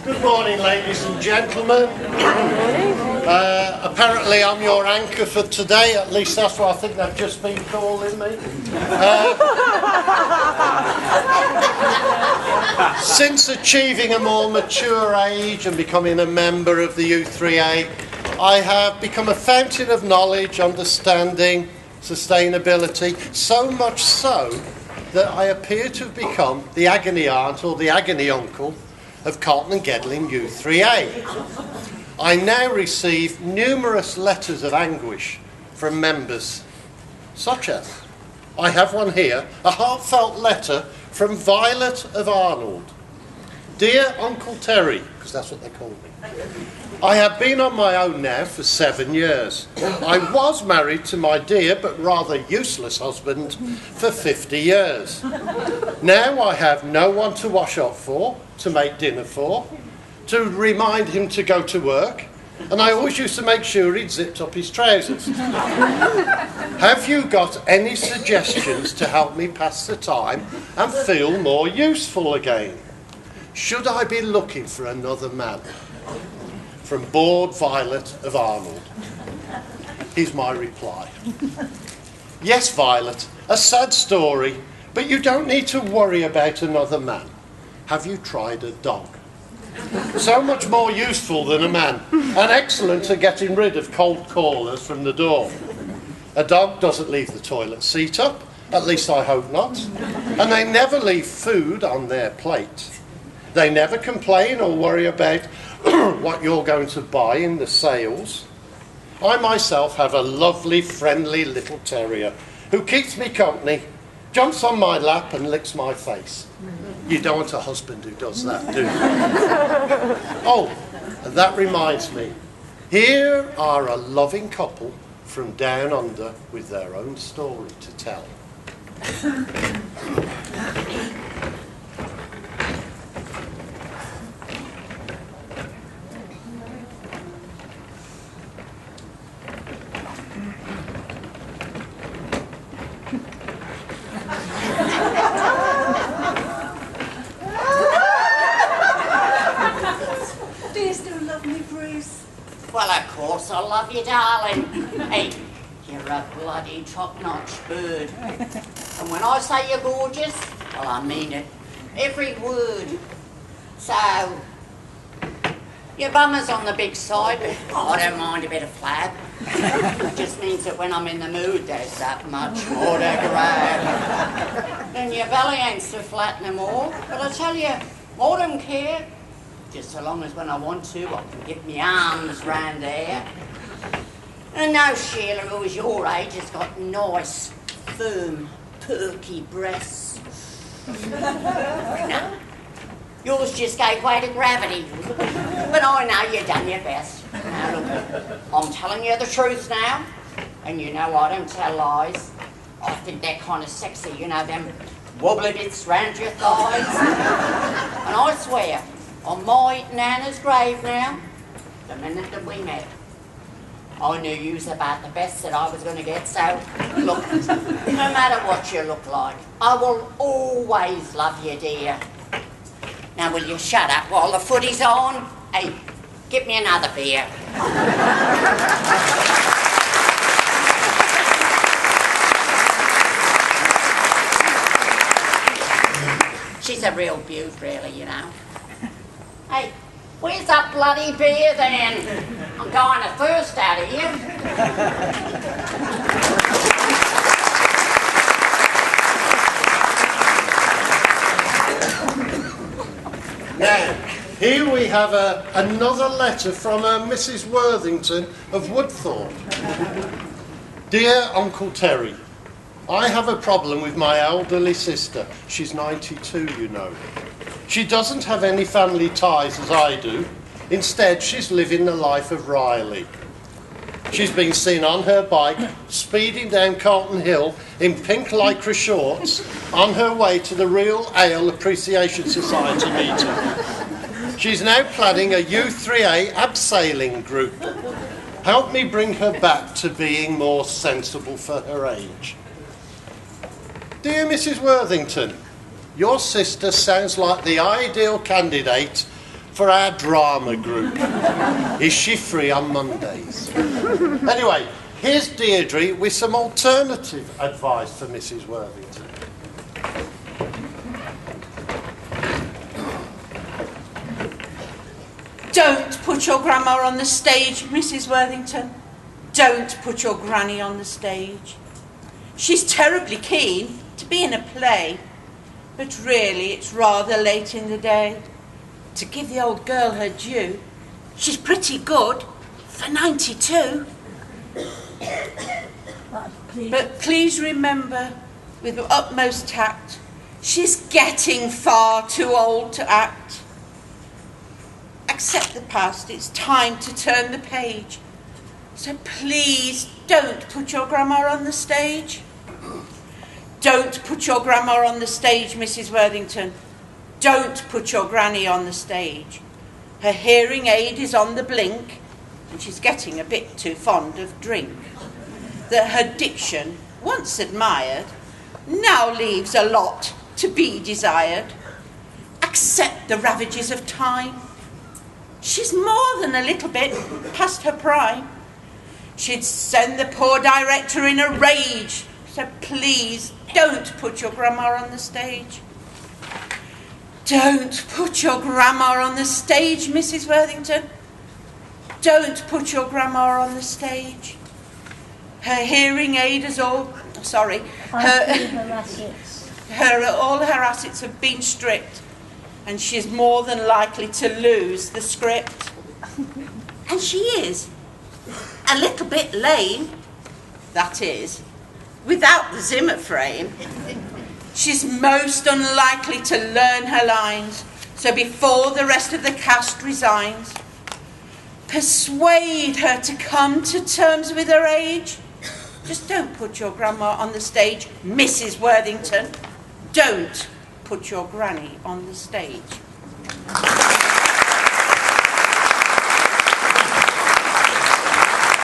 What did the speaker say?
Good morning, ladies and gentlemen. Apparently I'm your anchor for today, at least that's what I think they've just been calling me. Since achieving a more mature age and becoming a member of the U3A, I have become a fountain of knowledge, understanding, sustainability, so much so that I appear to have become the agony aunt or the agony uncle of Carlton and Gedling U3A. I now receive numerous letters of anguish from members, such as, I have one here, a heartfelt letter from Violet of Arnold. Dear Uncle Terry, because that's what they call me, I have been on my own now for 7 years. I was married to my dear but rather useless husband for 50 years. Now I have no one to wash up for, to make dinner for, to remind him to go to work, and I always used to make sure he'd zipped up his trousers. Have you got any suggestions to help me pass the time and feel more useful again? Should I be looking for another man? From bored Violet of Arnold. Here's my reply. Yes, Violet, a sad story, but you don't need to worry about another man. Have you tried a dog? So much more useful than a man, and excellent at getting rid of cold callers from the door. A dog doesn't leave the toilet seat up, at least I hope not, and they never leave food on their plate. They never complain or worry about what you're going to buy in the sales. I myself have a lovely, friendly little terrier who keeps me company, jumps on my lap and licks my face. You don't want a husband who does that, do you? Oh, and that reminds me. Here are a loving couple from down under with their own story to tell. Well, of course I love you, darling. Hey, you're a bloody top-notch bird. And when I say you're gorgeous, well, I mean it. Every word. So, your bum is on the big side, but I don't mind a bit of flab. It just means that when I'm in the mood, there's that much more to grab. And your belly ain't so flat no more. But I tell you, I don't care. Just so long as when I want to, I can get my arms round there. And now Sheila, who is your age, has got nice, firm, perky breasts. No, yours just gave way to gravity. But I know you've done your best. Now look, I'm telling you the truth now. And you know I don't tell lies. I think they're kind of sexy, you know, them wobbly bits round your thighs. And I swear, on my Nana's grave now, the minute that we met, I knew you was about the best that I was going to get. So, look, no matter what you look like, I will always love you, dear. Now, will you shut up while the footy's on? Hey, get me another beer. She's a real beaut, really, you know. Hey, where's that bloody beer then? I'm going to thirst out of here. Now, here we have another letter from Mrs. Worthington of Woodthorpe. Dear Uncle Terry, I have a problem with my elderly sister. She's 92, you know. She doesn't have any family ties as I do. Instead, she's living the life of Riley. She's been seen on her bike, speeding down Carlton Hill in pink lycra shorts, on her way to the Real Ale Appreciation Society meeting. She's now planning a U3A abseiling group. Help me bring her back to being more sensible for her age. Dear Mrs. Worthington, your sister sounds like the ideal candidate for our drama group. Is she free on Mondays? Anyway, here's Deirdre with some alternative advice for Mrs. Worthington. Don't put your grandma on the stage, Mrs. Worthington. Don't put your granny on the stage. She's terribly keen to be in a play, but really it's rather late in the day. To give the old girl her due, she's pretty good for 92. But please remember, with utmost tact, she's getting far too old to act. Accept the past, it's time to turn the page. So please don't put your grandma on the stage. Don't put your grandma on the stage, Mrs. Worthington. Don't put your granny on the stage. Her hearing aid is on the blink, and she's getting a bit too fond of drink. That her diction, once admired, now leaves a lot to be desired. Accept the ravages of time. She's more than a little bit past her prime. She'd send the poor director in a rage. So please don't put your grandma on the stage. Don't put your grandma on the stage, Mrs. Worthington. Don't put your grandma on the stage. Her hearing aid is all... Sorry. All her assets have been stripped, and she's more than likely to lose the script. And she is a little bit lame, that is, without the Zimmer frame. She's most unlikely to learn her lines, so before the rest of the cast resigns, persuade her to come to terms with her age. Just don't put your grandma on the stage, Mrs. Worthington. Don't put your granny on the stage.